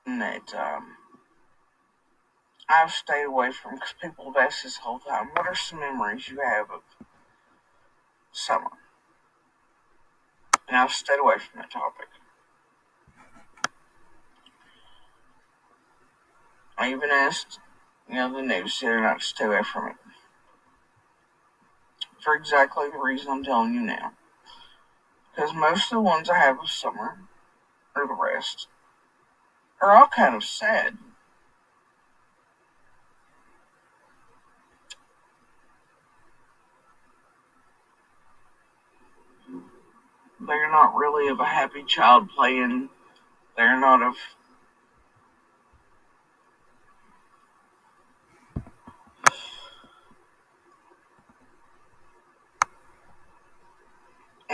that I've stayed away from because people have asked this whole time, what are some memories you have of summer? And I've stayed away from that topic. I even asked, the news the other night to stay away from it for exactly the reason I'm telling you now. Because most of the ones I have of summer, or the rest, are all kind of sad. They're not really of a happy child playing. They're not of.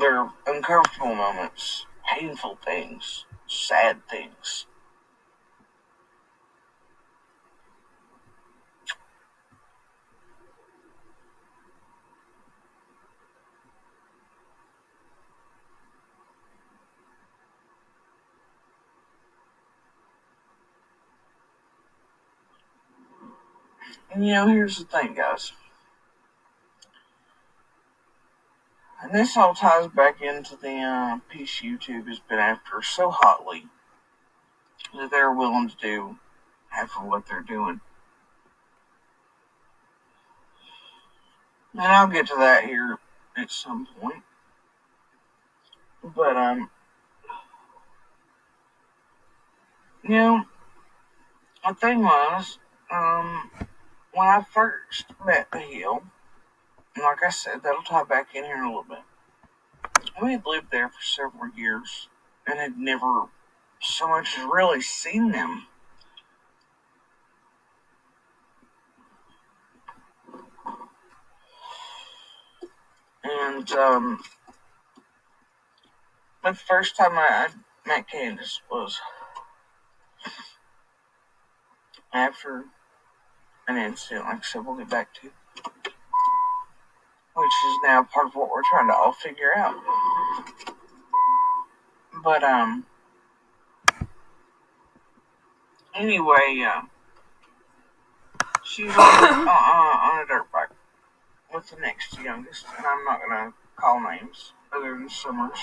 They're uncomfortable moments, painful things, sad things. And here's the thing, guys. And this all ties back into the piece YouTube has been after so hotly that they're willing to do half of what they're doing. And I'll get to that here at some point. But the thing was, when I first met the Hill, and like I said, that'll tie back in here in a little bit. We had lived there for several years and had never so much as really seen them. And but the first time I met Candace was after an incident, like I said, we'll get back to, which is now part of what we're trying to all figure out. But anyway, she was on a dirt bike with the next youngest, and I'm not gonna call names other than Summers.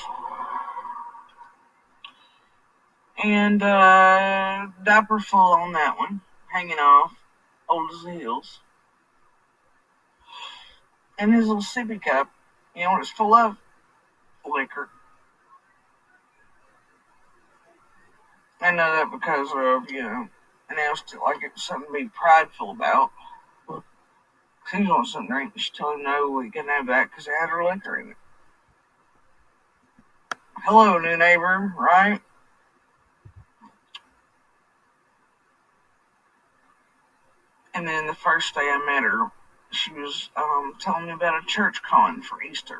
And diaper full on that one, hanging off, old as the hills. And his little sippy cup, it's full of liquor. I know that because of, announced it like it's something to be prideful about. He wants something to drink. She told him no, we couldn't have that because it had her liquor in it. Hello, new neighbor, right? And then the first day I met her, she was telling me about a church con for Easter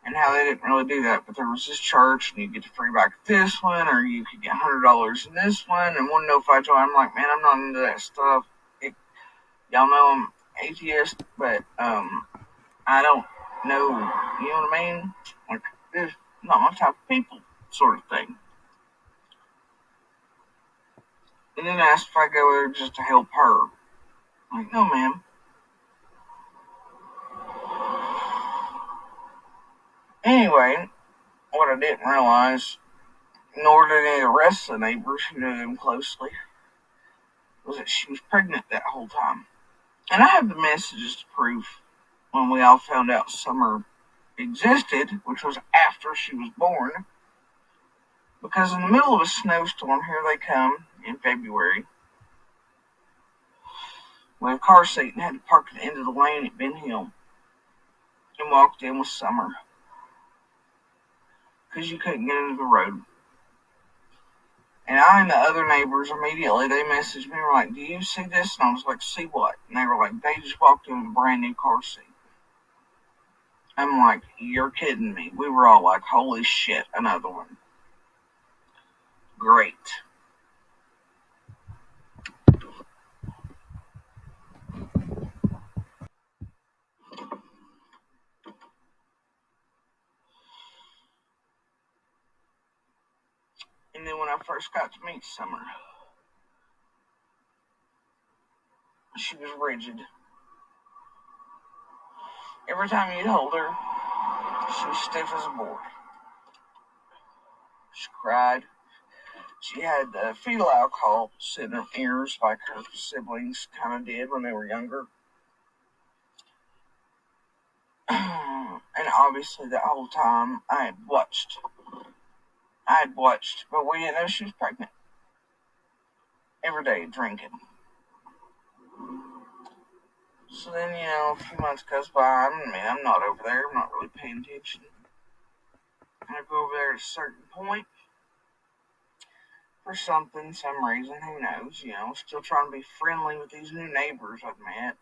and how they didn't really do that, but there was this church and you get a free bike at this one, or you could get $100 in this one, and want to know if I join. I'm like, man, I'm not into that stuff. Y'all know I'm atheist, but I don't know, you know what I mean? Like, this not my type of people, sort of thing. And then asked if I go there just to help her. I'm like, no, ma'am. Anyway, what I didn't realize, nor did any of the rest of the neighbors who knew them closely, was that she was pregnant that whole time. And I have the messages to prove when we all found out Summer existed, which was after she was born. Because in the middle of a snowstorm, here they come in February with a car seat and had to park at the end of the lane at Ben Hill and walked in with Summer because you couldn't get into the road. And I and the other neighbors immediately, they messaged me and were like, do you see this? And I was like, see what? And they were like, they just walked in with a brand new car seat. I'm like, you're kidding me. We were all like, holy shit, another one. Great. And then when I first got to meet Summer. She was rigid. Every time you'd hold her, she was stiff as a board. She cried. She had fetal alcohol sit in her ears like her siblings kind of did when they were younger. And obviously the whole time I had watched, but we didn't know she was pregnant. Every day drinking. So then, a few months goes by. I'm not over there. I'm not really paying attention. I go over there at a certain point for some reason, who knows, still trying to be friendly with these new neighbors I've met.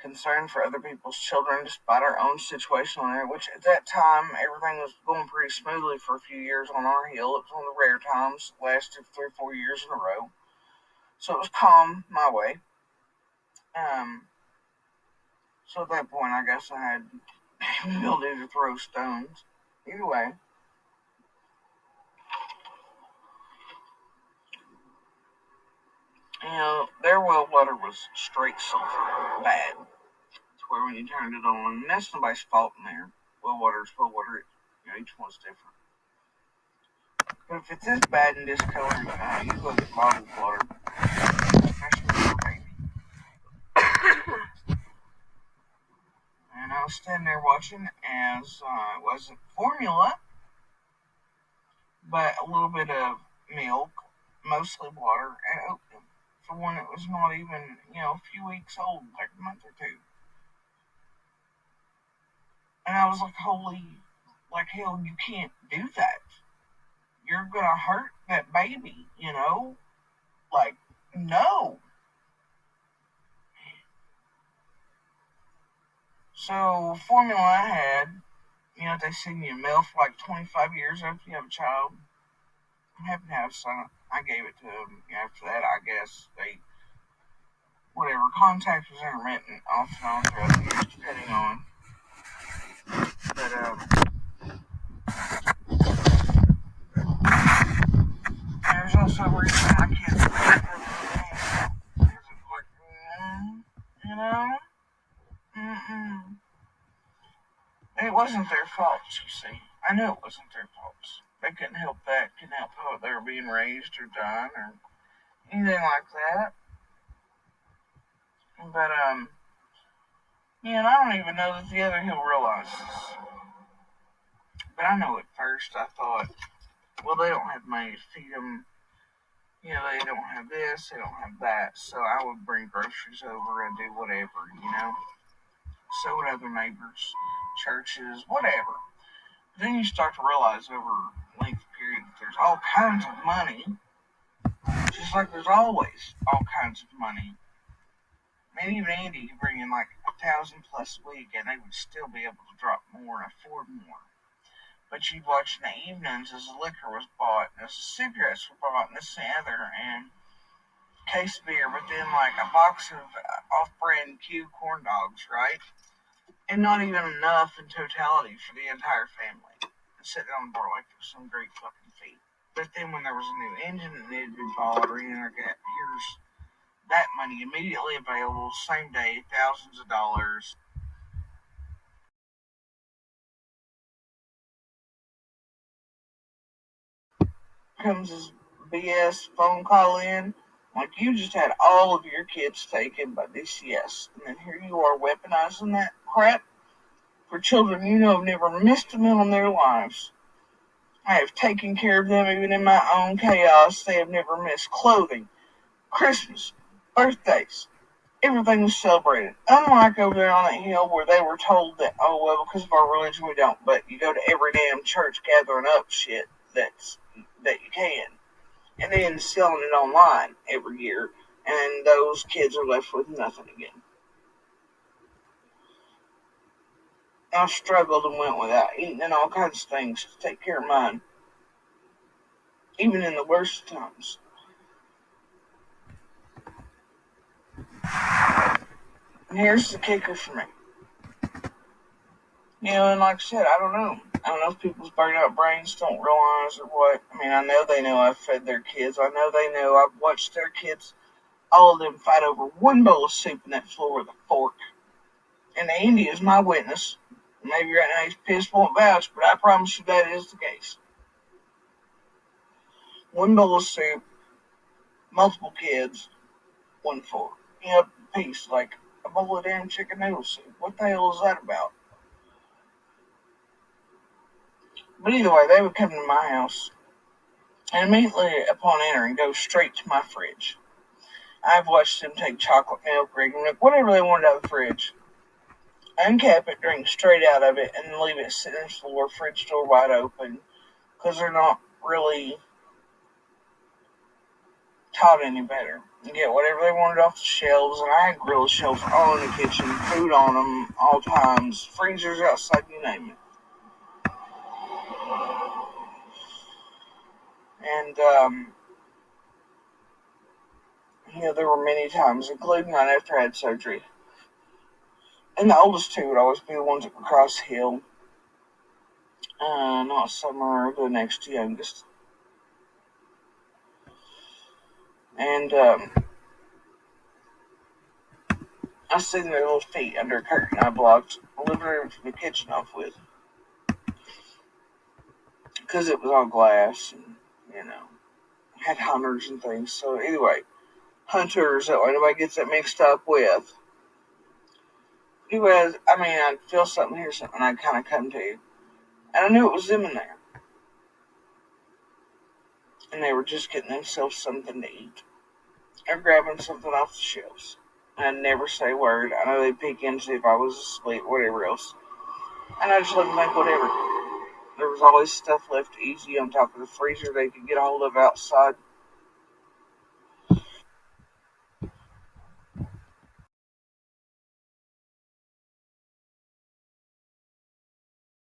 Concerned for other people's children despite our own situation on there, which at that time, everything was going pretty smoothly for a few years on our hill. It was one of the rare times, lasted 3 or 4 years in a row. So it was calm my way. So at that point, I guess I had the ability to throw stones. Either way, their well water was straight sulfur, bad. To where when you turned it on, and that's nobody's fault in there. Well water is well water. Each one's different. But if it's this bad and discolored, you go get bottled water. And I was standing there watching as it wasn't formula, but a little bit of milk, mostly water, and oatmeal. For one that was not even, a few weeks old, like a month or two. And I was like, holy, like hell, you can't do that. You're gonna hurt that baby, Like, no. So, formula I had, they send you mail for like 25 years after you have a child. I happen to have a son. I gave it to them. After that, I guess whatever, contact was intermittent off and on throughout the years, depending on. But, there's also a reason my kids it wasn't their fault, you see. I knew it wasn't their fault. They couldn't help that, couldn't help how they were being raised or done or anything like that. But, and I don't even know that the other hill realizes. But I know at first I thought, well, they don't have money to feed them. They don't have this, they don't have that. So I would bring groceries over and do whatever. So would other neighbors, churches, whatever. But then you start to realize over a length period that there's all kinds of money. Just like there's always all kinds of money. And even Andy could bring in like 1,000 plus a week and they would still be able to drop more and afford more. But you'd watch in the evenings as the liquor was bought, and as the cigarettes were bought, and this and the other, and case of beer, but then like a box of off-brand Q corn dogs, right? And not even enough in totality for the entire family. And sitting on the board like it was some great fucking feat. But then when there was a new engine that needed to be bought, or here's that money immediately available, same day, thousands of dollars. Comes this BS phone call in, like you just had all of your kids taken by DCS, and then here you are weaponizing that crap for children have never missed a meal in their lives. I have taken care of them even in my own chaos. They have never missed clothing, Christmas, birthdays. Everything was celebrated. Unlike over there on that hill where they were told that, oh, well, because of our religion we don't, but you go to every damn church gathering up shit that you can. And then selling it online every year. And those kids are left with nothing again. I struggled and went without eating and all kinds of things to take care of mine. Even in the worst times. And here's the kicker for me. And like I said, I don't know. I don't know if people's burnt out brains don't realize or what. I mean, I know they know I've fed their kids. I know they know I've watched their kids, all of them, fight over one bowl of soup in that floor with a fork. And Andy is my witness. Maybe right now he's pissed, won't vouch, but I promise you that is the case. One bowl of soup, multiple kids, one fork. You know, piece, like a bowl of damn chicken noodle soup. What the hell is that about? But either way, they would come to my house and immediately upon entering go straight to my fridge. I've watched them take chocolate milk, regular milk, whatever they wanted out of the fridge, uncap it, drink straight out of it, and then leave it sitting on the floor, fridge door wide open, because they're not really taught any better. And get whatever they wanted off the shelves, and I had grill shelves all in the kitchen, food on them all times, freezers outside, you name it. And there were many times, including right after I had surgery. And the oldest two would always be the ones that would cross the hill. Not summer, the next youngest. And I seen their little feet under a curtain I blocked the living room from the kitchen off with. Because it was all glass and, had hunters and things. So anyway, hunters, that way nobody gets that mixed up with. Anyways, I'd feel something, hear something, I'd kind of come to. And I knew it was them in there. And they were just getting themselves something to eat. Or grabbing something off the shelves. And I'd never say a word. I know they'd peek in to see if I was asleep, whatever else. And I just let them think whatever. There was always stuff left easy on top of the freezer they could get a hold of outside.